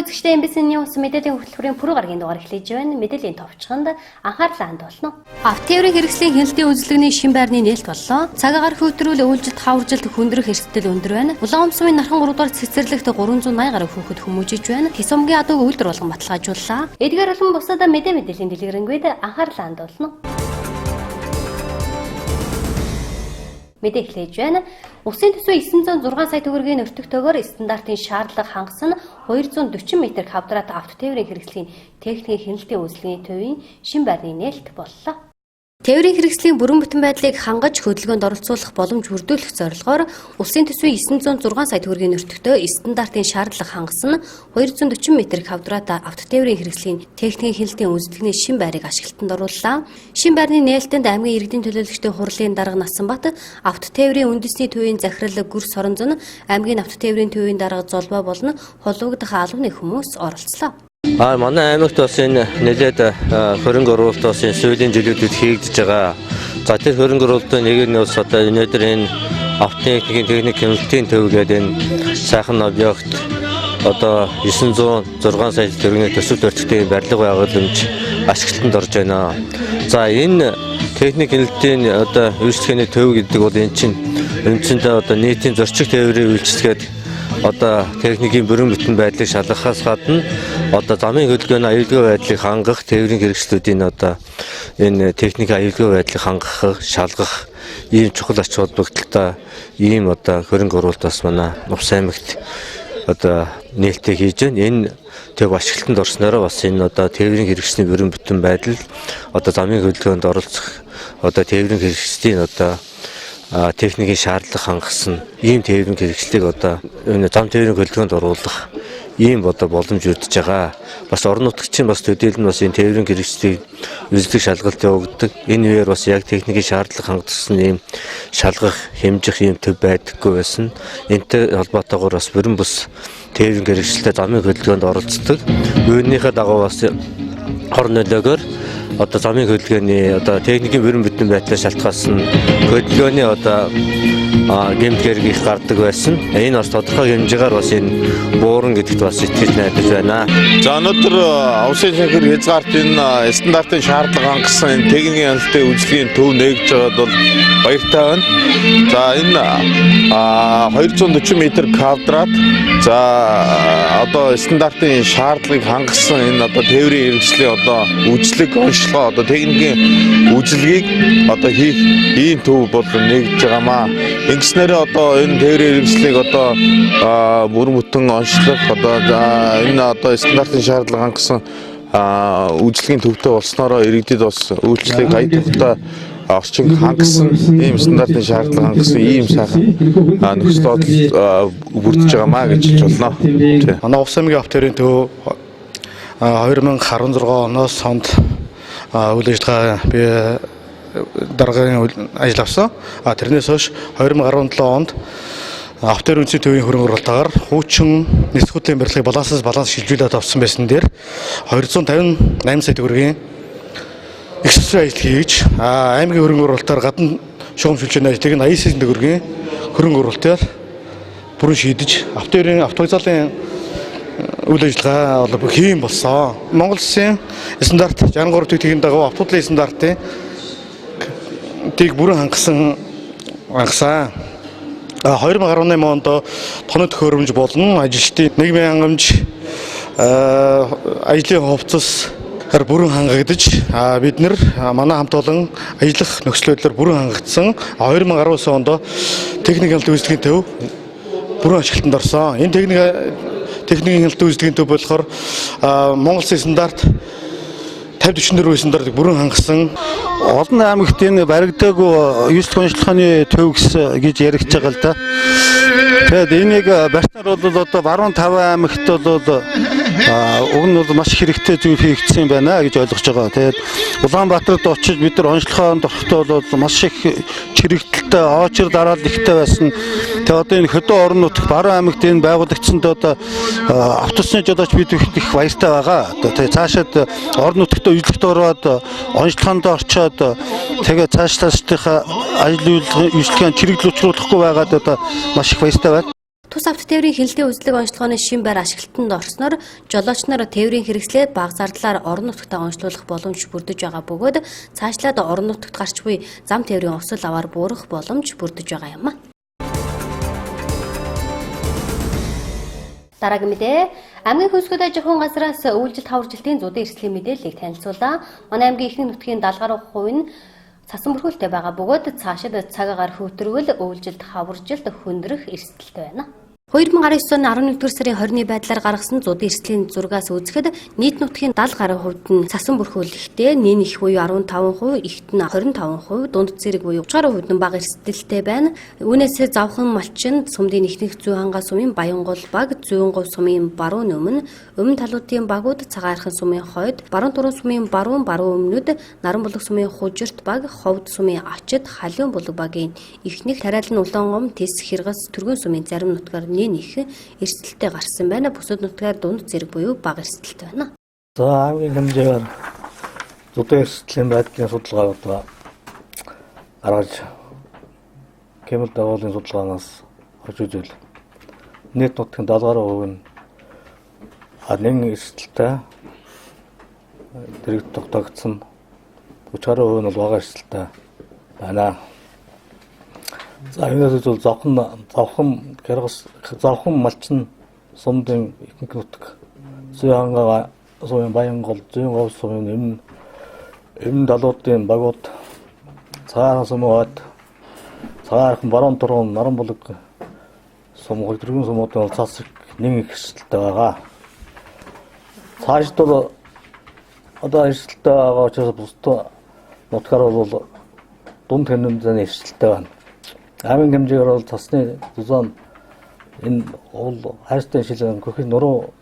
үзэгчдээ MBC-ний мэдээллийн хөтөлбөрийн пүрэв гарагийн дугаар эхлэж байна. Мэдээллийн товчхонд анхаарлаа хандуулна. Автотеврийн хэрэгслийн хяналтын үзлэгний шин байрны нээлт боллоо. Цаг агаар хөтөлбөрөөр үүлжид хаваржилт хөндрөх эрсдэл өндөр байна. Улаан умсмын нархан 3 дугаар цэцэрлэгт 380 гаруй хүүхэд хүмүүжиж байна. Хисомгийн адууг үйлдвэр болгон баталгаажууллаа. Эдгээр болон бусад мэдээллийн дэлгэрэнгээд анхаарлаа хандуулна. Мэдээ эхлэж байна. Усын төсвөө 906 сая төгрөгийн өртөгтэйгээр стандартын шаардлага хангасан 240 м квадрат автотеврийн хэрэгслийн техникийн хяналтын үйлчлэгийн төвийн шин байрны нээлт боллоо. Тээврийн хэрэгслийн бүрэн бүтэн байдлыг хангаж хөдөлгөөнд оролцуулах боломж бүрдүүлэх зорилгоор улсын төсвийн 906 сая төгрөгийн өртөгтэй стандартын шаардлага хангасан 240 м квадрат автотеврийн хэрэгслийн техникийн хяналтын үйлчлэгийн шин байрыг ашиглалтанд орууллаа. Шин байрны нээлтэнд аймгийн иргэдийн төлөөлөгчдийн хурлын дарга Насанбат, автотеврийн үндэсний төвийн захирал Гүрс Соронзон, аймгийн автотеврийн төвийн дарга Золбоо болон холбогдох албаны хүмүүс оролцлоо. Манай аймагт бас энэ нэлээд хөрөнгө оруулалт бас энэ сүүлийн жилүүдэд хийгдэж байгаа. За тэр хөрөнгө оруулалтын нэг нь бас одоо өнөөдөр энэ автотехникийн техник хяналтын төв гэдэг энэ сайхан объект одоо 906 сая төгрөгийн төсөв төрөлхтний барилга байгууламж ашиглалтанд орж байна. За энэ техник хяналтын одоо үйлчлэгээний төв гэдэг бол энэ чинь үндсэндээ одоо нийтийн зорчиг тээврийн үйлчлэгээд одоо техникийн бүрэн бүтэн байдлыг шалгахаас гадна одоо замын хөдөлгөөний аюулгүй байдлыг хангах тээврийн хэрэгслүүдийн одоо энэ техникийн аюулгүй байдлыг хангах, шалгах ийм чухал ач холбогдолтой ийм одоо хөрөнгө оруулалт бас манай Увс аймагт одоо нээлттэй хийж байна. Энэ төв ашиглалтанд орсноор бас энэ одоо тээврийн хэрэгслийн бүрэн бүтэн байдал одоо замын хөдөлгөөнд оролцох одоо тээврийн хэрэгслийн одоо техникийн шаардлага хангасан ийм тээврийн хэрэгслийг одоо энэ зам тээврийн хөдөлгөөнд оруулах ийм одоо боломж өгдөж байгаа. Бас орон нутгчийн бас төдийлөн бас энэ тээврийн хэрэгслийг үзлэг шалгалт явуулдаг. Энэ үеэр бас яг техникийн шаардлага хангасан ийм шалгах, хэмжих ийм төв байдаггүй байсан. Энэтэй холбоотойгоор бас бүрэн бус тээврийн хэрэгслээ замын хөдөлгөөнд оролцдог. Үүнийхээ дагуу бас хор нөлөөгөөр одоо замын хөдөлгөөний одоо техникийн бүрэн бүтэн байдлаар шалтгаалсан хөдөлгөөний одоо гэмт хэрэг их гардаг байсан. Энэ бас тодорхой хэмжээгээр бас энэ бууран гэдэгт бас итгэж найдаж байна. За өнөөдөр Увсын шахар хязгаарт энэ стандартын шаардлага хангасан энэ техникийн хяналтын үйлчлэгийн төв нээгдэж байгаад бол баяртай байна. За энэ 240 м квадрат за одоо стандартын шаардлагыг хангасан энэ одоо тээврийн хэрэгслийн одоо үйлчлэг онцлогоо одоо техникийн үйлчлэгийг одоо хийх ийм төв бол нээгдэж байгаамаа. Ингэснээрээ одоо энэ тээврийн хэрэгслийг одоо бүрэн бүтэн онцлох одоо энэ одоо стандартын шаардлага хангасан үйлчлэгийн төвтэй болсноороо иргэдэд бас үйлчлэгийг ая тухтай орчин хангасан ийм стандартын шаардлага хангасан ийм сайхан нөхцөл байдал бүрдэж байгаамаа гэж хэлж болно. Манай Увс аймгийн автотеврийн төв 2016 оноос хонд үйл ажиллагаа би даргын ажил авсан. Тэрнээс хойш 2017 онд автотеврийн үндэсний төвийн хөрөнгө оруулалтаар хуучин нисэх хөтлийн барилгыг баланс шилжүүлээд авсан байсан дээр 258 сая төгрөгийн их сэсвэр ажил хийж аймгийн хөрөнгө оруулалтаар гадна шугам шилжүүлэх ажлыг 80 сая төгрөгийн хөрөнгө оруулалтаар бүрэн шийдэж автовокзалын үйл ажиллагаа хийм болсон. Монгол Улсын стандарт 63 техникийн дагуу автотлын стандартын тийг бүрэн хангасан 2018 онд тооны төхөөрөмж болон ажилчдын нийгмийн хангамж ажлын хувцас бүрэн хангагдаж бид нэр манай хамт олон ажиллах нөхцөл байдлаар бүрэн хангагдсан 2019 онд техникийн хяналтын үйлчлэгийн төв бүрэн ашиглалтанд орсон. Энэ техникийн хяналтын үйлчлэгийн төв болохоор Монгол Улсын стандарт 50-44 стандартыг бүрэн хангасан. Олон аймагт энэ баригдаагүй үйлчлэг онцлогооны төв гэж яригдж байгаа л да. Тэгэд энийг барьснаар бол одоо баруун 5 аймагт бол уг нь бол маш хэрэгтэй зүйл хийгдсэн байна гэж ойлгож байгаа. Тэгээд Улаанбаатарт очиж бид нар онцлогоонд орохдоо бол маш их чирэгдэлтэй, очир дараалал ихтэй байсан. Тэгээд одоо энэ хөдөө орон нутг баруун аймагт энэ байгуулагдсанд одоо автобусны жолооч бид их баяртай байгаа. Тэгээд цаашаад орон нутгт үйлчлэгт ороод онцлогоонд орчоод тэгээд цаашдынхаа ажил үйлчлэгийн чирэгдэл учруулахгүй байгаад одоо маш их баяртай байна. Тус авто тээврийн хяналтын үзлэг онцлогооны шин байр ашиглалтанд орсноор жолооч нар тээврийн хэрэгслээ бага зардлаар орон нутгад онцлуулах боломж бүрдэж байгаа бөгөөд цаашлаад орон нутагт гарч буй зам тээврийн осол аваар буурах боломж бүрдэж байгаа юм а. Дараагийн мэдээ аймгийн хөлсгөд аж ахуйн газраас үйлдвэрлэлт хаваржилтын зүүдийн эрсдлийн мэдээллийг танилцуулаа. Манай аймгийн ихний нутгийн 70 гаруй хувь нь цасан бүрхүүлтэй байгаа бөгөөд цаашид цаг агаар хөтөргөл үйлдвэрлэлт хаваржилт хөндрөх эрсдэлтэй байна. 2019 оны 11-р сарын 20-ны байдлаар гаргасан зүүдийн эрсдлийн зургаас үзэхэд нийт нутгийн 70 гаруй хувьд нь цасан бүрхүүлэхтэй нэн их буюу 15%, ихт нь 25%, дунд зэрэг буюу 30 гаруй хувьд нь бага эрсдэлтэй байна. Үүнээс завхан малчин, сумдын ихнэх зүй хангаа сумын Баянгол баг, Зүйнгов сумын баруун өмнө талуудын багууд, Цагаархан сумын хойд, Баруун Туран сумын баруун өмнөд, Наранбулаг сумын Хужирт баг, Ховд сумын Ачид, Халиун булаг багийн ихнэх Тариалан Улаангом, Тис, Хэргас, Түргэн сумын зарим нутгаар нэн их эрсдэлтэй гарсан байна. Бусад нутгаар дунд зэрэг буюу бага эрсдэлтэй байна. За аймгийн хэмжээгээр зүйн эрсдлийн байдлын судалгаа гаргаж Кэмэл дагуулын судалгаанаас хож үзвэл нийт нутгийн 70% нь нэн эрсдэлтэй дэрэг тогтоогдсон 30% нь бол бага эрсдэлтэй байна. За энэс бол завхан малчин сумдын ихэнх нутаг Зүй хангаа сумын Баянгол, Зүйнгов сумын өмнө талуудын багууд, Цагаархан сумын хойд, Цагаархан Баруун Туран, Наранбулаг сум, Түргэн сумуудын цас нэг их эрсдэлтэй байгаа. Цаашд бол одоо эрсдэлтэй байгаа учраас бусад нутгаар бол дунд хэмжээний эрсдэлтэй байна. Аймгийн хэмжээгээр бол цасны зузаан энэ уул хайртай шилэн көхийн нуруу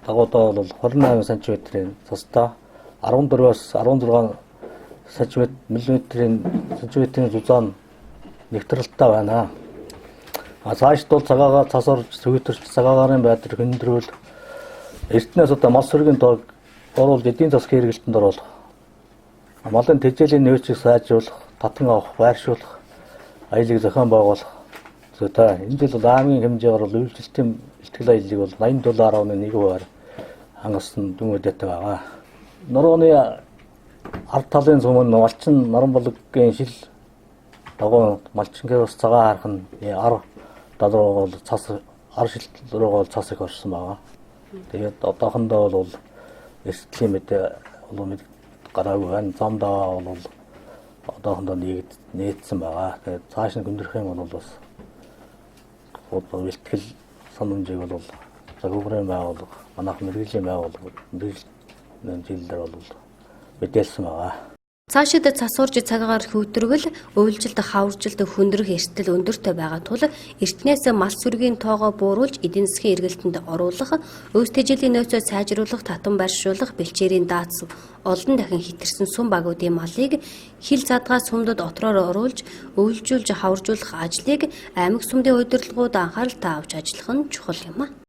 дагуудаа бол 28 см-ийн цастаа 14-өөс 16 см-ийн зузаан нэгтрэлтэй байна. Цаашд бол цагаагаар цас орж сүйтгэрч цагаагаарын байдлыг хөндрүүл эртнээс одоо мал сүргийн тоог оруулж эдийн засгийн хэрэгэлтэнд оруулах, малын тэжээлийн нөөцийг сайжруулах, татан авах, байршуулах, аялыг зохион байгуулах. Энэ жил бол аймгийн хэмжээгээр бол үйлчлэлтийн бэлтгэл аяллыг бол 87.1%-аар хангасан дүн үдээтэй байгаа. Нурууны ард талын сум нь малчин Наранбулагын шил дагуу малчингээс Цагаархан ар тал руу бол цас ар шил руу бол цас их орсон байгаа. Тэгээд одоохондоо бол эрсдлийн мэдээ бол гараагүй байна. Замдаа бол одоохондоо нээдсэн байгаа. Тэгээд цааш нь гүндрэх юм бол бас бэлтгэл санамжийг бол загварын байгууллага, манайх мэргэжлийн байгууллага мэргэжлийн жилдер бол мэдээлсэн байгаа. Цаашид цас урж цагаагаар хөтөргөл, уйлжилт, хаваржилт хөндрөх эрсдэл өндөртэй байгаа тул эртнээс мал сүргийн тоогоо бууруулж эдийн засгийн эргэлтэнд оруулах, өөстэй жилийн нөөцөө сайжруулах, татан байршуулах, бэлчээрийн даатс олон дахин хэтэрсэн сум багуудын малыг хил задгаа сумдад отроор оруулж, уйлжуулж, хаваржуулах ажлыг аймаг сумдын удирдлагууд анхааралтай авч ажиллах нь чухал юм а.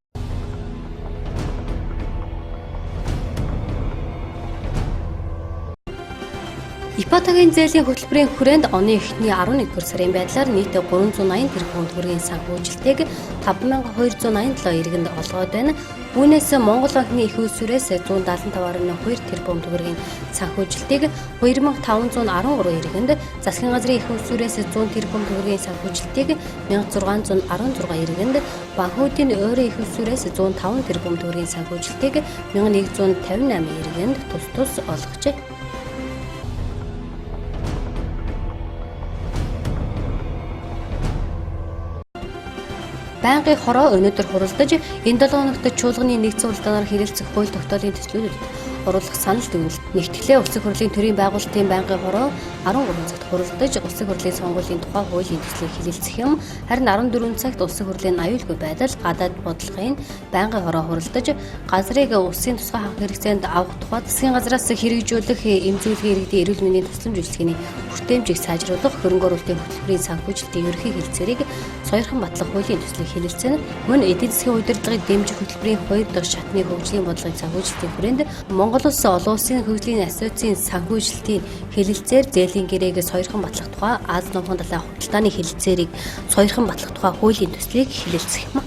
Ипотекийн зээлийн хөтөлбөрийн хүрээнд оны эхний 11 сарын байдлаар нийт 380 тэрбум төгрөгийн санхүүжилтийг 5287 иргэнд олгоод байна. Үүнээс Монгол банкны их усүрээс 175.2 тэрбум төгрөгийн санхүүжилтийг 2513 иргэнд, засгийн газрын их усүрээс 100 тэрбум төгрөгийн санхүүжилтийг 1616 иргэнд, банкуудын өөрийн их усүрээс 105 тэрбум төгрөгийн санхүүжилтийг 1158 иргэнд тус олгожээ. Байнгын хороо өнөөдөр хуралдаж, энэ 7 хоногт чуулганы нэгдсэн улдаанаар хэрэгэлцэх хууль тогтоолын төслүүдэд оруулах санал дүгнэлт. Нэгтлээ улсын хурлын төрийн байгуулалтын байнгын хороо 13 цагт хуралдаж, улсын хурлын сонгуулийн тухай хуулийн төслийг хэлэлцэх юм. Харин 14 цагт улсын хурлын аюулгүй байдал, гадаад бодлогын байнгын хороо хуралдаж, газрыг улсын тусгай хавх хэрэгцээнд авах тухай засгийн газраас хэрэгжүүлэх эмзүүлгийн иргэдийн эрүүл мэндийн тусламж үйлчилгээний хүртээмжийг сайжруулах, хөрөнгө оруулалтын хөтөлбөрийн санхүүжилтийн ерөнхий хэлэлцээрийг Соёрхон батлах хуулийн төслийг хэлэлцэн, мөн эдийн засгийн удирдлагыг дэмжих хөтөлбөрийн 2 дахь шатны хөгжлийн бодлогын санхүүжилтийн хүрээнд Монгол Монгол улс олон улсын хөгжлийн ассоциацийн санхүүжилтийн хэлэлцээр зээлийн гэрээг соёрхон батлах тухай Аз номхон далайн худалдааны хэлэлцээрийг соёрхон батлах тухай хуулийн төслийг хэлэлцэх юм.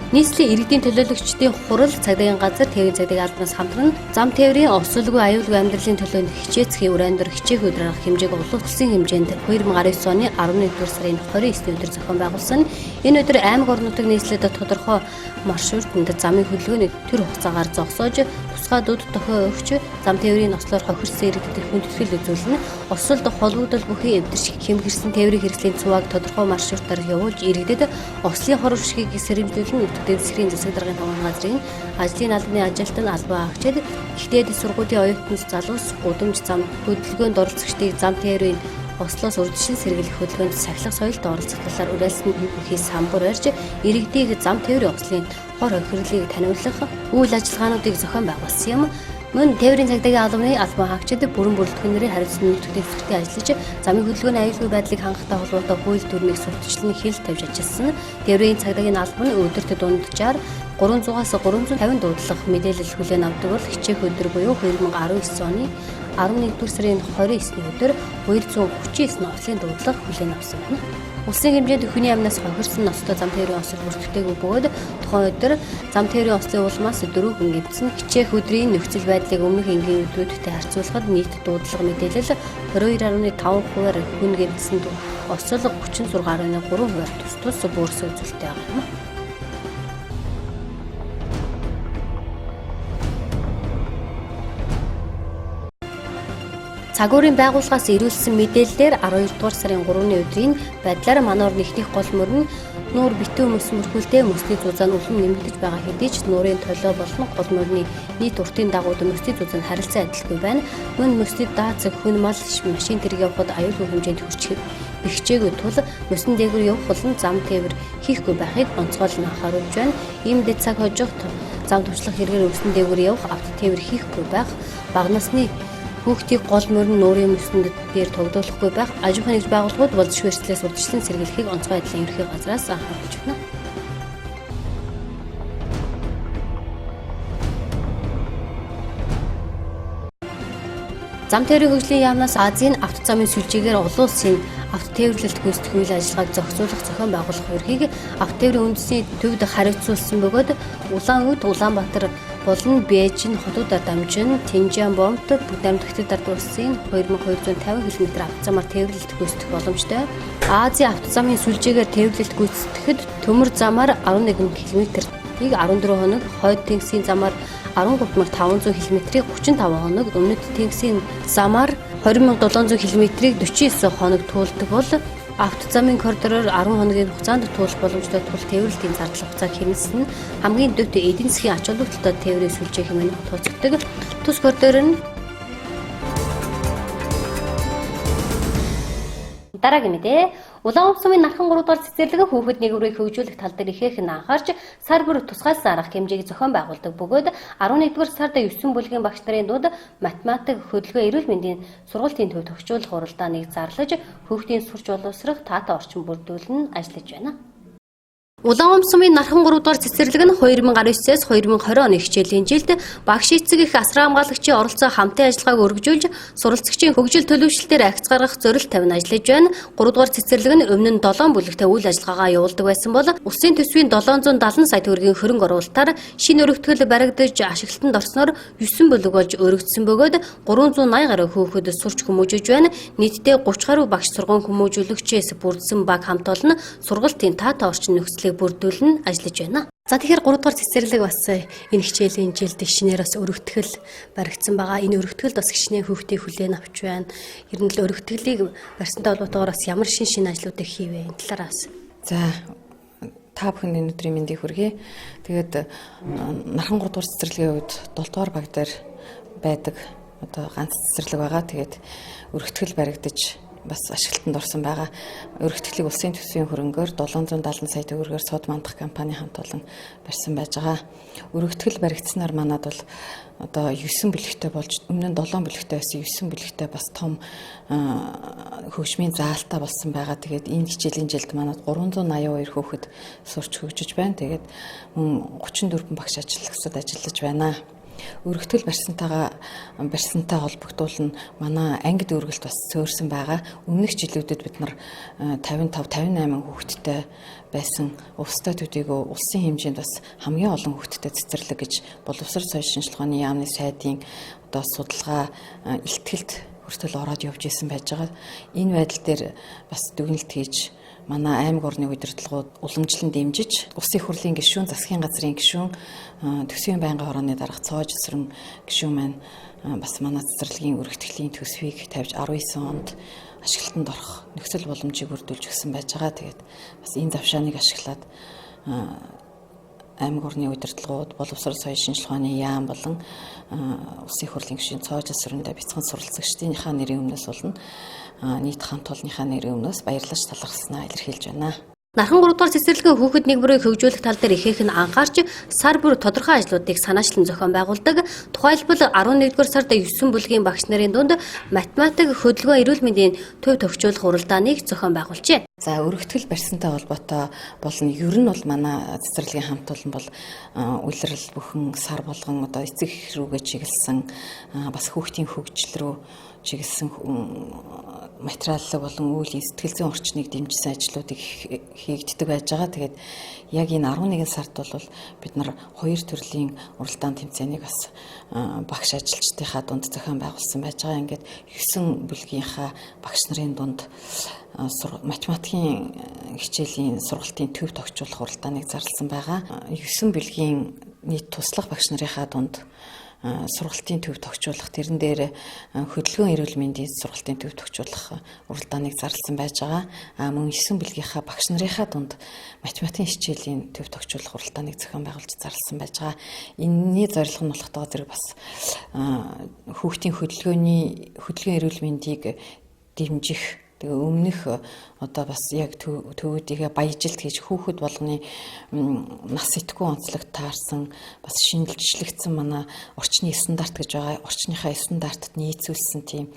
Нийслэлийн иргэдийн төлөөлөгчдийн хурал цагдаагийн газар тээврийн цагдаагийн албанаас хамтран зам тээврийн осолгүй аюулгүй амьдралын төлөөнд хичээцгийн өрөөндөр хичээх өдөр арга хэмжээг улс төрийн хэмжээнд 2019 оны 11-р сарын 29-ний өдөр зохион байгуулсан. Энэ өдөр аймаг орон нутгийн нийслэлд тодорхой маршрутанд замын хөдөлгөөний төр хугацаагаар зогсоож тусгай дуд дохио өгч зам тээврийн ослоор хохирсан иргэдэд хүндэтгэл үзүүлнэ. Осолд холбогдол бүхий эвдэрч хэмгэрсэн тээврийн хэрэгслийн цуваг тодорхой маршрутаар явуулж иргэдэд ослын хор уршгийг сэрэмжлүүлэн дэвсгэрийн засаг даргын таван газрын ажлын албаны ажилтан албаа агчид ихтэй сургуулийн оюутнууд залуус гудамж зам хөдөлгөөнд оролцогчдыг зам тээврийн ослоос урьдчилан сэргийлэх хөдөлгөөнд сахилах соёлд оролцох талаар уриалсан бүхий самбар барьж иргэдийг зам тээврийн ослын хор хохирлыг таниулах үйл ажиллагаануудыг зохион байгуулсан юм. Мөн тээврийн цагдаагийн албаны албан хаагчид бүрэн бүрэлдэхүүнээр хариуцсан нутгийн дэвсгэртээ ажиллаж замын хөдөлгөөний аюулгүй байдлыг хангахтай холбоотой хууль дүрмийг сурталчлан хил тавьж ажилласан. Тээврийн цагдаагийн албан өдөрт дунджаар 300-аас 350 дуудлага мэдээлэл хүлээн авдаг бол хичээх өдөр буюу 2019 оны 11-р сарын 29-ний өдөр 239 ослын дуудлага хүлээн авсан байна. Улсын хэмжээнд хүний амнаас хохирсон ностой зам тээврийн осол бүртгэдэг бөгөөд тухайн өдөр зам тээврийн ослын улмаас 4 хүн гэмтсэн. Хичээх өдрийн нөхцөл байдлыг өмнөх энгийн өдрүүдтэй харьцуулахад нийт дуудлага мэдээлэл 22.5%-аар хүн гэмтсэн осол 36.3%-аар тус буурсан үзүүлэлттэй байгаа юм. Цагуурийн байгууллагаас ирүүлсэн мэдээллээр 12-р сарын 3-ны өдрийн байдлаар манайор нэгдэх гол мөрөн нуур битүү мөс мөрхүүлдэ мөсний зузаан улам нэмэгдэж байгаа хэдий ч нуурын толио болон гол мөрний нийт уртын дагууд мөсний зузаан харилцан адилгүй байна. Мөн мөсний даацэг хүн мал машин тэрэг явахад аюулгүй хэмжээнд хүрч бэхжээгүй тул мөсөн дээгүүр явах болон зам тээвэр хийхгүй байхыг онцгойлон анхааруулж байна. Иймд цаг хожигт зам туршлах хэрэгээр мөсөн дээгүүр явах авто тээвэр хийхгүй байх бага насны хүүхдийг гол мөрөн нуурын мөсөнд дээр тогтоолохгүй байх аж ахуйн нэгж байгууллагууд болзошгүй эрсдлээс урьдчилан сэргийлэхийг онцгой байдлын ерөнхий газраас анхааруулж байна. Зам тээврийн хөгжлийн яамнаас Азийн авто замын сүлжээгээр олон улсын авто тээвэрлэлт гүйцэтгэх үйл ажиллагааг зохицуулах зохион байгуулах үүргийг авто тээврийн үндэсний төвд хариуцуулсан бөгөөд Улаанүд, Улаанбаатар болон Бээжин хотуудаар дамжин Тинжан бомт Будамдагтад ард улсын 2250 км авто замаар тээвэрлэлт гүйцэтгэх боломжтой. Азийн авто замын сүлжээгээр тээвэрлэлт гүйцэтгэхэд төмөр замаар 11 км-ийг 14 хоног, хойд тэнгисийн замаар 13500 км-ийг 35 хоног, өмнөд тэнгисийн замаар 20700 км-ийг 49 хоног туулдаг бол авто замын коридороор 10 хоногийн хугацаанд туулах боломжтой тул тээвэрлэлийн зардал хугацааг хэмнэсэн нь хамгийн дэвт эдийн засгийн ач холбогдолтой тээврийн сүлжээ хэмээн тооцогддог. Тус коридор нь дараагийн мэдээ. Улаан умсмын нархан 3 дугаар цэцэрлэг хүүхэд нэгүрийг хөгжүүлэх тал дээр ихээхэн анхаарч сар бүр тусгайлсан арга хэмжээг зохион байгуулдаг бөгөөд 11-р сард 9 бүлгийн багш нарын дунд математик хөдөлгөөн эрүүл мэндийн сургалтын төв төгсгүүлэх уралдааныг зарлаж хүүхдийн сурч боловсрох таатай орчин бүрдүүлэн ажиллаж байна. Улаан умсмын нархан 3 дугаар цэцэрлэг нь 2019-с 2020 оны хичээлийн жилд багш эцэг их асран хамгаалагчийн оролцоо хамтын ажиллагааг өргөжүүлж суралцагчийн хөгжил төлөвшлөлтөөр агц гаргах зорилт тавин ажиллаж байна. 3 дугаар цэцэрлэг нь өмнө нь 7 бүлэгтэй үйл ажиллагаагаа явуулдаг байсан бол Улсын төсвийн 770 сая төгрөгийн хөрөнгө оруулалтаар шинэ өргөтгөл баригдаж ашиглалтанд орсноор 9 бүлэг болж өргөгдсөн бөгөөд 380 гаруй хүүхэд сурч хүмүүжиж байна. Нийтдээ 30 гаруй багш сургууль хүмүүжүүлэгчээс бүрдсэн баг хамт олон сургалтын таатай орчин нөхцөл бүрдүүлэн ажиллаж байна. За тэгэхээр 3 дугаар цэцэрлэг бас энэ хичээлийн жилд шинээр бас өргөтгөл баригдсан байгаа. Энэ өргөтгөлд бас хичнээн хүүхдийг хүлээн авч байна. Ер нь л өргөтгөлийг барьсантай холбоотойгоор бас ямар шин ажлуудыг хийвэ энэ талаар бас. За та бүхэн энэ өдрийн мэндийг хүргэе. Тэгээд нархан 3 дугаар цэцэрлэгийн үед 7 дугаар баг дээр байдаг одоо ганц цэцэрлэг байгаа. Тэгээд өргөтгөл баригдаж бас ашиглалтанд орсон байгаа. Өргөтгөлийг улсын төсвийн хөрөнгөөр 770 сая төгрөгөөр сод мандах компани хамт олон барьсан байж байгаа. Өргөтгөл баригдсанаар манад бол одоо 9 бүлэгтэй болж өмнө нь 7 бүлэгтэй байсан 9 бүлэгтэй бас том хөгжмийн заалтаа болсон байгаа. Тэгээд энэ хичээлийн жилд манад 382 хүүхэд сурч хөгжиж байна. Тэгээд 34 багш ажиллагчид ажиллаж байна. Өргөтгөл барьсантай холбогдуулна манай ангид өргөлт бас цөөрсөн байгаа. Өмнөх жилүүдэд бид нар 55-58 хүүхэдтэй байсан өвстэй төдийгөө улсын хэмжээнд бас хамгийн олон хүүхэдтэй цэцэрлэг гэж боловсрол соёл шинжилгээний яамны сайдын одоо судалгаа илтгэлд хүртэл ороод явж исэн байж байгаа. Энэ байдал дээр бас дүгнэлт хийж манай аймаг орны удирдлагууд уламжлан дэмжиж улсын их хурлын гишүүн, засгийн газрын гишүүн, төсвийн байнгын хорооны дарга цоож эсрэн гишүүн маань бас манай цэцэрлэгийн өргөтгөлийн төсвийг тавьж 19 онд ашиглалтанд орох нөхцөл боломжийг бүрдүүлж өгсөн байж байгаа. Тэгээд бас энэ завшааныг ашиглаад аймаг орны удирдлагууд, боловсрол соёл шинжилгээний яам болон улсын их хурлын гишүүн цоож эсрэндээ бяцхан суралцагчдынхаа нэрийн өмнөөс болон нийт хамт олонныхаа нэрийн өмнөөс баярлаж талархснаа илэрхийлж байна. Нархан 3 дугаар цэцэрлэгийн хүүхэд нэгбэрийг хөгжүүлэх тал дээр ихэнх нь анхаарч сар бүр тодорхой ажлуудыг санаачлан зохион байгуулдаг. Тухайлбал 11-р сард 9 бүлгийн багш нарын дунд математик хөдөлгөөн эрүүл мэндийн төв төгсгөх уралдааныг зохион байгуулжээ. За өргөтгөл барьсантай холбоотой болно. Ер нь бол манай цэцэрлэгийн хамт олон бол улирал бүхэн сар болгон одоо эцэг рүүгээ чиглэсэн бас хүүхдийн хөгжил рүү чиглэсэн материаллаг болон үйл сэтгэл зүйн орчныг дэмжсэн ажлуудыг хийгддэг байж байгаа. Тэгээд яг энэ 11 сард бол бид нар 2 төрлийн уралдаан тэмцээнийг бас багш ажилчдынхаа дунд зохион байгуулсан байж байгаа. Ингээд 9 бүлгийнхаа багш нарын дунд математикийн хичээлийн сургалтын төв тогтжуулах уралдааныг зарласан байгаа. 9 бүлгийн нийт туслах багш нарынхаа дунд сургалтын төв тогтжуулах, тэрэн дээр хөдөлгөөн эрүүл мэндийн сургалтын төв тогтжуулах уралдааныг зарласан байж байгаа. Мөн 9 бүлгийнхаа багш нарынхаа дунд математикийн хичээлийн төв тогтжуулах уралдааныг зохион байгуулж зарласан байж байгаа. Энэний зорилго нь болохдоо зэрэг бас хүүхдийн хөдөлгөөн эрүүл мэндийг дэмжих. Тэгээ өмнөх одоо бас яг төвүүдийнхээ баяжилт хийж хүүхэд болгоны нас итгүй онцлогт таарсан бас шинжилжлэгдсэн манай орчны стандарт гэж байгаа. Орчныхаа стандартад нийцүүлсэн тийм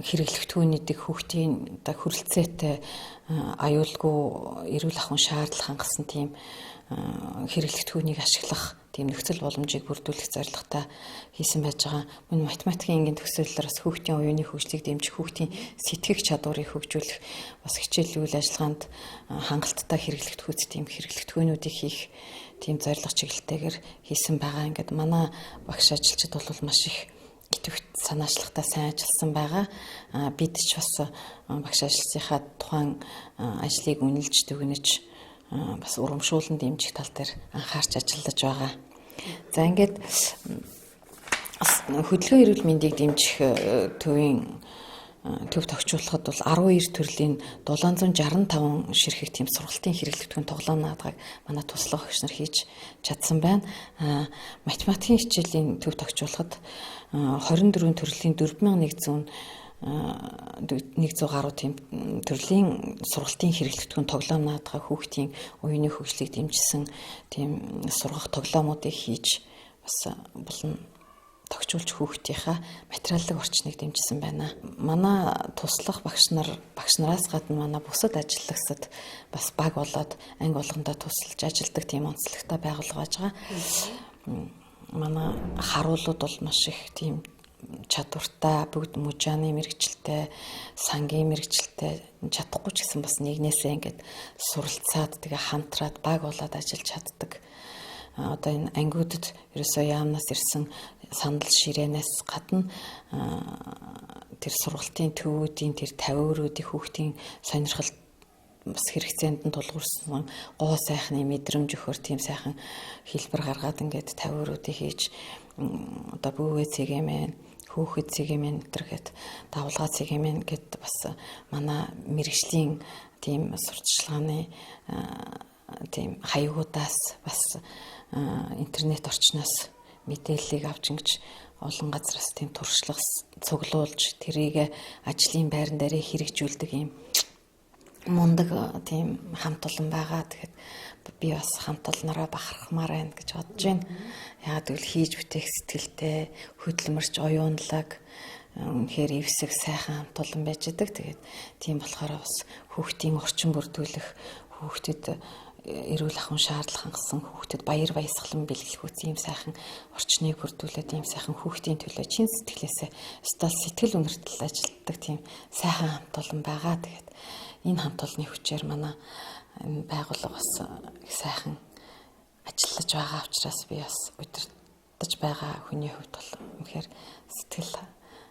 хэрэглэгдэхүүнүүдийг хүүхдийн одоо хүрэлцээтэй аюулгүй эрүүл ахуйн шаардлага хангасан тийм хэрэглэгдэхүүнийг ашиглах тийм нөхцөл боломжийг бүрдүүлэх зорилготой хийсэн байж байгаа. Мөн математикийн энгийн төгсөллөөр бас хүүхдийн оюуны хөгжлийг дэмжих, хүүхдийн сэтгэх чадварыг хөгжүүлэх, бас хичээл үйл ажиллагаанд хангалттай хэрэглэгдэхүйц тийм хэрэглэгдэхүүнүүдийг хийх тийм зорилго чиглэлтэйгээр хийсэн байгаа. Ингээд манай багш ажилчид бол маш их идэвхт санаачлагтай сайн ажилласан байгаа. Бид ч бас багш ажилчдынхаа тухайн ажлыг үнэлж дүгнэж бас урамшуулан дэмжих тал дээр анхаарч ажиллаж байгаа. За ингээд хөдөлгөөн эрүүл мэндийг дэмжих төвийн төв тогтжуулахад бол 12 төрлийн 765 ширхэг тийм сургалтын хэрэглэгдэхүүн тоглоом наадгыг манай туслах багш нар хийж чадсан байна. Математикийн хичээлийн төв тогтжуулахад 24 төрлийн 4100 гаруй тийм төрлийн сургалтын хэрэглэгдэхүүн тоглоом наадгаа хүүхдийн оюуны хөгжлийг дэмжсэн тийм сургах тоглоомуудыг хийж бас болон тогтжуулж хүүхдийнхаа материаллык орчныг дэмжсэн байна. Манай туслах багш нараас гадна манай бусад ажиллагчид бас баг болоод анги болгондоо тусалж ажилладаг тийм онцлогтой байгууллага байж байгаа. Манай харуулууд бол маш их тийм чадвартай, бүгд мужааны мэрэгчлээ, сангийн мэрэгчлээ чадахгүй ч гэсэн бас нэгнээсээ ингээд суралцаад тэгээ хамтраад баг болоод ажиллаж чаддаг. Одоо энэ ангиудад ерөөсөө яамнаас ирсэн санал ширээнээс гадна тэр сургалтын төвүүдийн тэр 50 өрөөдийн хүүхдийн сонирхол бас хэрэгцээнд нь тулгуурсан гоо сайхны мэдрэмж өгөхөр тийм сайхан хэлбэр гаргаад ингээд 50 өрөөдийг хийж одоо бүүвээ цэгээмэн хүүхэд цэгээмэн гэдэргээд давлгаа цэгээмэн гэд бас манай мэрэгжлийн тийм сурталчилгааны тийм хаягуудаас бас интернет орчноос мэдээллийг авч ингэж олон газраас тийм туршлага цуглуулж тэрийг ажлын байран дээр хэрэгжүүлдэг юм мундаг тийм хамт олон байгаа. Тэгэхээр би бас хамт олнороо бахархмаар байна гэж бодож байна. Яагаад гэвэл хийж бүтээх сэтгэлтэй, хөдөлмөрч оюунлаг, үнэхээр эвсэг сайхан хамт олон байж идэг. Тэгээд тийм болохоор бас хүүхдийн орчин бүрдүүлэх, хүүхдэд эрүүл ахуйн шаардлага хангасан, хүүхдэд баяр баясгалан бэлгэлхүүц ийм сайхан орчныг бүрдүүлээд ийм сайхан хүүхдийн төлөө чин сэтгэлээсээ стал сэтгэл үнэртэл ажилладаг тийм сайхан хамт олон байгаа. Тэгээд энэ хамт олонны хүчээр манай энэ байгууллага бас их сайхан ажиллаж байгаа учраас би бас удирдах байгаа хүний хувьд бол үнэхээр сэтгэл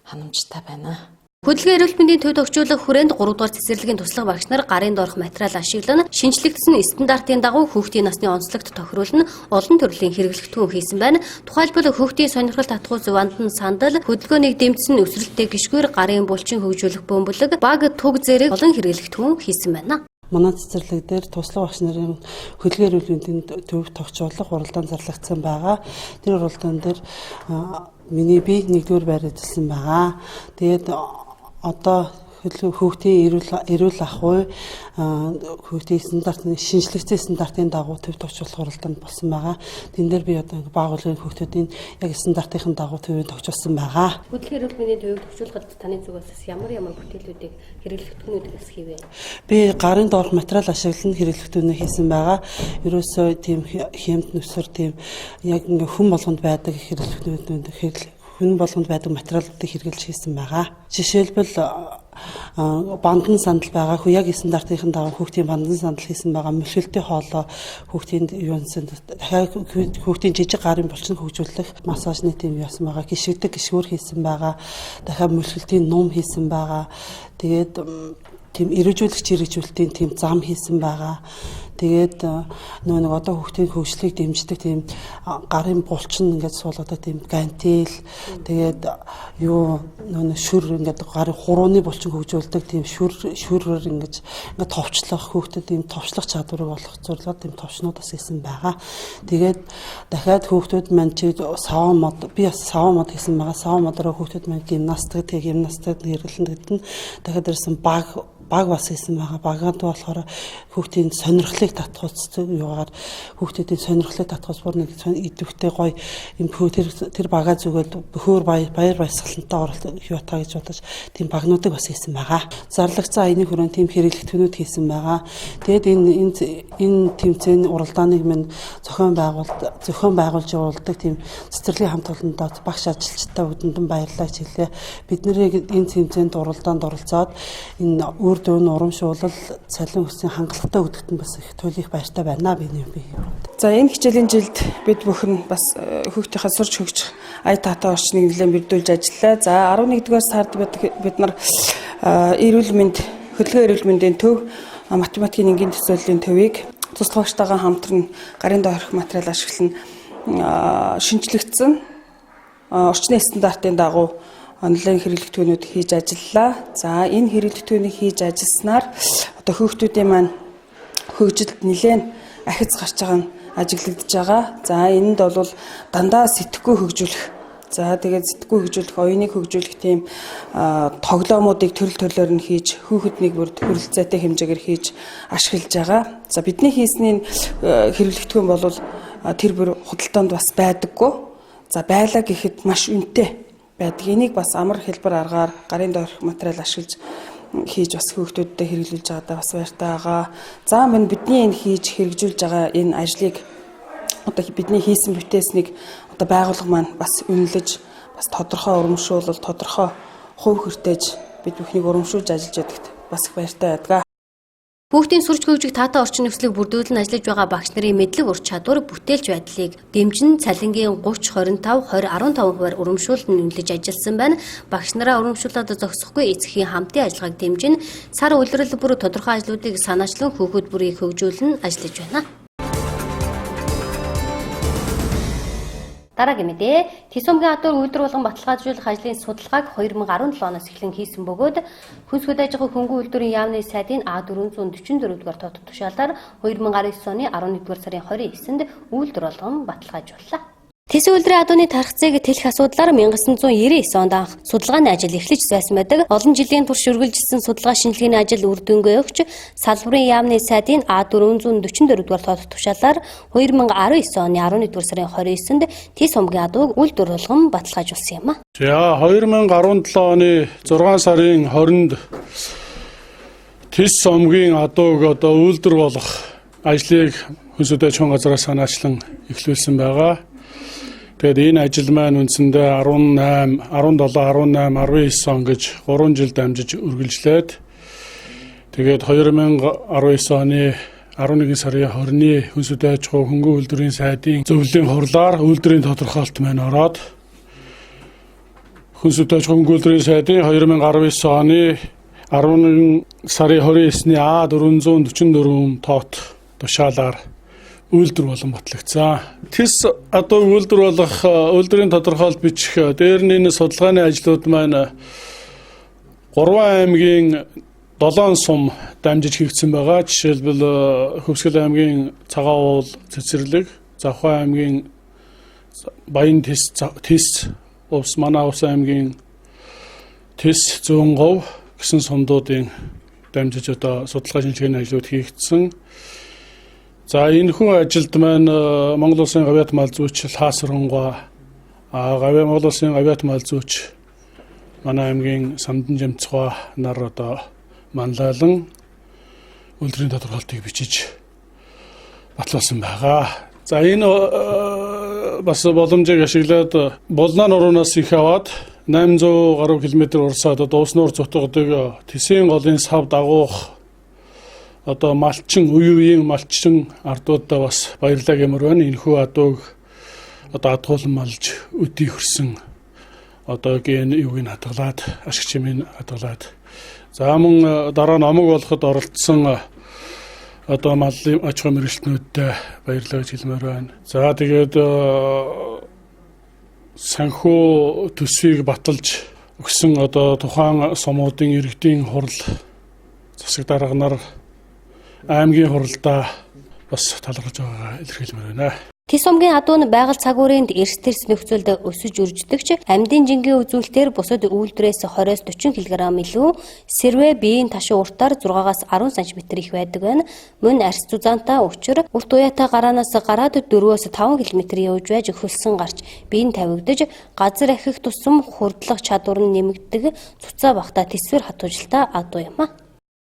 ханамжтай байна. Хөдөлгөөн эрүүл мэндийн төвд өгчүүлэх хүрээнд 3 дугаар цэцэрлэгийн туслах багш нар гарын доорх материал ашиглан шинжлэгдсэн стандартын дагуу хүүхдийн насны онцлогт тохируулан олон төрлийн хэрэглэгдэхүүн хийсэн байна. Тухайлбал хүүхдийн сонирхол татгуу зувандан сандал, хөдөлгөөнийг дэмжсэн өсрэлттэй гишгүүр, гарын булчин хөгжүүлэх бөмбөлөг, баг түг зэрэг олон хэрэглэгдэхүүн хийсэн байна. Манай цэцэрлэг дээр туслах багш нарын хөдөлгөөн эрүүл мэндийн төвд тогтоолох уралдаан зарлагдсан байгаа. Тэр уралдаан дээр миний би 1-р байр эзэлсэн байгаа. Тэгээд одоо хүүхдийн эрүүл ахуй хүүхдийн стандартын шинжлэхцэн стандартын дагуу төв тогтоолох уралдаанд болсон байгаа. Тэн дээр би одоо байгууллагын хүүхдүүдийн яг стандартын дагуу төвөнд тогтоолсон байгаа. Хөдөлгөөн эрүүл мэндийн төвд өгчүүлэхэд таны зүгээс ямар бүтээлүүдийг хэрэглэгдэхүүнүүд хийв вэ? Би гарын доорх материал ашиглан хэрэглэгдэхүүнээ хийсэн байгаа. Ерөөсөө тийм хэмт нүсэр тийм яг ингээ хүн болгонд байдаг хэрэглэгдэхүүнүүд хүн болгонд байдаг материалуудыг хэрэглэж хийсэн байгаа. Жишээлбэл бандан сандал байгаа. Яг стандартын дагуу хүүхдийн бандан сандал хийсэн байгаа. Мөлхөлтийн хоолой хүүхдийн юунсан дахиад хүүхдийн жижиг гарын булчин хөгжүүлэх массажны тийм яасан байгаа. Гიშгдэг гიშгүүр хийсэн байгаа. Дахиад мөлхөлтийн ном хийсэн байгаа. Тэгээд тийм эрүүжүүлэгчийн тийм зам хийсэн байгаа. Тэгээд нэг одоо хүүхдийн хөгжлийг дэмждэг тийм гарын булчин ингээд суулгадаг тийм гантел, тэгээд шүр ингээд гарын хурууны булчин хөгжүүлдэг тийм шүрээр ингээд товчлох хүүхдэд тийм товчлох чадварыг олох зорилгоор тийм товчнууд бас хийсэн байгаа. Тэгээд дахиад хүүхдүүд маань саван мод би бас саван мод хийсэн байгаа. Саван модороо хүүхдүүд маань гимнастик хэрэглэн гэдэг нь дахиад ирсэн баг бас хийсэн байгаа. Багаад болохоор хүүхдийн сонирхлыг татгууц юугаар хүүхдүүдийн сонирхлыг татгууц бүр нэг идэвхтэй гоё юм тэр багаа зүгээд бөхөр баяр баясгалантай оролцох юутаа гэж бодож тийм багнуудыг бас хийсэн байгаа. Зарлагцсан аяны хүрээнд тийм хэрэглэгдэхүүнүүд хийсэн байгаа. Тэгээд энэ тэмцээний уралдааныг минь зохион байгуулж явуулдаг тийм цэцэрлэгийн хамт олондоо багш ажилчтай бүгдэнд баярлалаа гэж хэлээ. Бид нарыг энэ тэмцээнд уралдаанд оролцоод энэ үр дүн урамшуулал цалин өссөн хангалттай өгдөгт нь бас их туйлын баяртай байна би. За энэ хичээлийн жилд бид бүхэн бас хүүхдийнхээ сурч хөгжих ая таатай орчныг нэлээд бэрдүүлж ажиллаа. За 11-р сард бид нар хөдөлгөөн эрүүл мэндийн төв математикийн энгийн төсөөллийн төвийг туслах багштайгаа хамтран гарын доорх материал ашиглан шинжлэгдсэн орчны стандартын дагуу онлайн хэрэглэгдэхүүнүүд хийж ажиллалаа. За энэ хэрэглэгдэхүүнийг хийж ажилласнаар одоо хүүхдүүдийн маань хөгжилд нэлээд ахиц гарч байгаа нь ажиглагдж байгаа. За энэнд бол дандаа сэтгэхгүй хөгжүүлэх. За тэгээд сэтгэхгүй хөгжүүлэх, оюуныг хөгжүүлэх тийм тоглоомуудыг төрөл төрлөөр нь хийж хүүхэднийг бүр хүрэлцээтэй хэмжээгээр хийж ашиглаж байгаа. За бидний хийсний хэрэглэгдэхүүн бол тэр бүр худалдаанд бас байдаггүй. За байлаа гэхэд маш үнэтэй байдаг. Энийг бас амар хэлбэр аргаар гарын доорх материал ашиглаж хийж бас хүүхдүүдэд хэрэглүүлж байгаадаа бас баяртай байгаа. За мань бидний энэ хийж хэрэгжүүлж байгаа энэ ажлыг одоо бидний хийсэн бүтээснийг одоо байгууллага маань бас үнэлж бас тодорхой урамшуулал, тодорхой хувь хүртээж бид бүхнийг урамшуулж ажиллаж ядагт бас их баяртай байдаг. Хүүхдийн сурч хөгжих таатай орчин нөхцөлийг бүрдүүлэн ажиллаж байгаа багш нарын мэдлэг ур чадвар бүтээлч байдлыг дэмжин цалингийн 30, 25, 20, 15% урамшуулалт нь үнэлж ажилласан байна. Багш нараа урамшуулаад зогсохгүй эцгийн хамтын ажиллагааг дэмжин сар улирал бүр тодорхой ажлуудыг санаачлан хүүхэд бүрийг хөгжүүлэн ажиллаж байна. Дараагийн мэдээ, Тэсумгийн хадуур үйлдвэр болгон баталгаажуулах ажлын судалгааг 2017 оноос эхлэн хийсэн бөгөөд хүнс хөдөө аж ахуй хөнгөн үйлдвэрийн яамны сайдын А444 дугаар тоо тушаалаар 2019 оны 11 дугаар сарын 29-нд үйлдвэр болгон баталгаажууллаа. Тэс үйлдвэрийн адууны тархацыг тэлэх асуудлаар 1999 онд анх судалгааны ажил эхлэж байсан байдаг. Олон жилийн турш үргэлжилсэн судалгаа шинжилгээний ажил үр дүнгээ өгч салбарын яамны сайдын А444 дугаар тоод тушаалаар 2019 оны 11 сарын 29-нд Тэс сумгийн адууг үйлдвэр болгон баталгаажуулсан юм а. За 2017 оны 6 сарын 20-нд Тэс сумгийн адууг одоо үйлдвэр болгох ажлыг хүнсүдэ чон газраас санаачлан эхлүүлсэн байгаа. Тэгээд энэ ажил маань үндсэндээ 18, 17, 18, 19 он гэж 3 жил дамжиж үргэлжлээд тэгээд 2019 оны 11 сарын 20-ны хүнсүдэ аж ахуй хөнгөн үйлдвэрийн сайдын зөвлөлийн хурлаар үйлдвэрийн тодорхойлолт маань ороод хүнсүдэ аж ахуй хөнгөн үйлдвэрийн сайдын 2019 оны 11 сарын 29-ны А444 тоот тушаалаар үйлдвэр болон батлагдсан. Тэс адуу үйлдвэр болох үйлдвэрийн тодорхойлолт бичих дээр нь судалгааны ажлууд маань 3 аймгийн 7 сум дамжиж хийгдсэн байгаа. Жишээлбэл Хөвсгөл аймгийн Цагаан уул Цэцэрлэг, Завхай аймгийн Баян Тэс, Манаа Ус аймгийн Тэс, Зүүнгов гэсэн сумдуудын дамжиж одоо судалгаа шинжилгээний ажлууд хийгдсэн. За энэ хүн ажилд маань Монгол Улсын гавьяат мал зүйч Лаасрангуй, Монгол Улсын гавьяат мал зүйч манай аймгийн Самдан Жамцгой нар одоо манлайлан үйлдвэрийн тодорхойлолтыг бичиж батлуулсан байгаа. За энэ бас боломжийг ашиглаад Булнаа нуруунаас их аваад 800 гаруй км урсаад одоо уснуур зутгадаг Тэсийн голын сав дагуух одоо малчин үеийн малчин ардуудаа бас баярлалаа гэмээр байна. Энэхүү адууг одоо адгуулан малж өдий хөрсөн одоо ген юуг нь хадгалаад ашиг чимийг хадгалаад за мөн дараа номог болоход оролцсон одоо малын аж ахуй мэргэжлтнүүдэд баярлалаа гэж хэлмээр байна. За тэгээд санхүү төсвийг баталж өгсөн одоо тухайн сумуудын иргэдийн хурал засаг дарга нар аймгийн хуралдаа бас талархаж байгаагаа илэрхийлмээр байна. Тэс сумгийн адуу нь байгаль цагуурынд эрс тэрс нөхцөлд өсөж үрждэгч амьдын жингийн үзүүлэлтээр бусад үйлдвэрээс 20-40 кг илүү сэрвэ биеийн ташин уртаар 6-аас 10 см их байдаг байна. Мөн арьс зузаантай учир урт уяатай гараанаас гараад 4-5 км явж байж хөлсөн гарч биеийн тавигдаж газар ахих тусам хурдлах чадвар нь нэмэгдэг цуцаа багтаа тэсвэр хатуужилтаа адуу юм а.